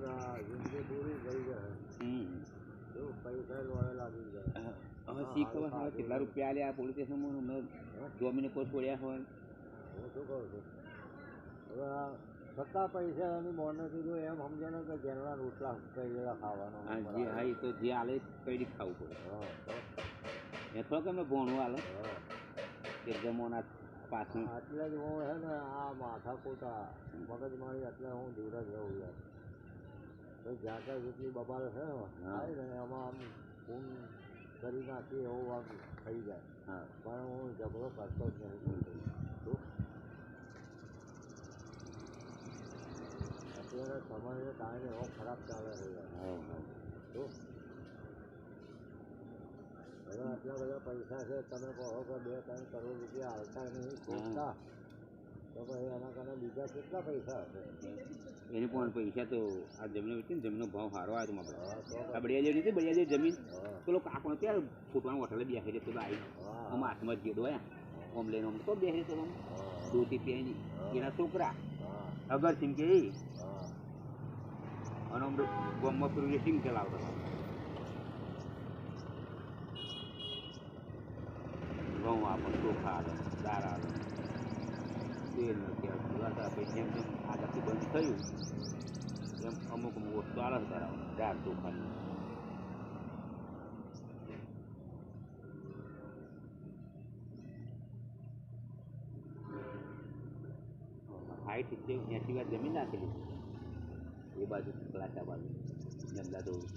તો જિંદગી પૂરી થઈ જાય. પૈસા લોહે લાગી જાય. હવે શી ખબર હવે કેટલા રૂપિયા આલ્યા પોલીસ સ્ટેશનમાં અમને જોમીને કોઈ છોડ્યા હોય. હું શું કહું છું હવે સત્તા પૈસાની મોને કીધું એમ સમજો ને કે જેના રોટલા કઈ જરા ખાવાનો. હા એ તો જે હાલે કઈ રીતે ખાવું પડે. એ તો કે મેં ભોણું હાલે કે જમોના પાછળ એટલે જ હું હે ને આ માથા કોટા મગજમારી એટલે હું દૂર જ રહું યાર. તો જ્યાં ત્યાં જેટલી બબાલ છે ને એમાં આમ ખૂન કરી નાખી એવું આમ થઈ જાય. હા પણ હું ઝઘડો કરતો જ નહીં. અત્યારે સમય ટાઈમ એવો ખરાબ ચાલે છે યાર. શું હવે આટલા બધા પૈસા છે તમે કહો કે 2-3 કરોડ રૂપિયા હાલતા નહીં ખોટતા તો પછી એના કારણે બીજા કેટલા પૈસા હશે. એની પણ પૈસા તો આ જમીન વેચી ને જમીનનો ભાવ સારો આવ્યો હતો આપણે આ બળિયા જેવી બળિયા જેવી જમીન પેલો કાકોને ત્યારે ફૂટવાનું હોટલે બેસી જતો આવી આમ હાથમાં જ ગયો આમ લઈને આમ તો બેસી જતો દોતી પહેરી એના છોકરા અગરસિંહ કે અને આમ ગામમાં પેલું રેસિંગ ચલાવતો ઘઉં આપણને ચોખા આવે દાળ આવે તેલ નથી પછી જેમ જેમ આગળથી બંધ થયું એમ અમુક અમુક વસ્તુ આળસ કરાવે દાળ ચોખાની. હાઈટ 80 વાર જમીન નાખેલી એ બાજુ ક્લાચા બાજુ જમલા દોડું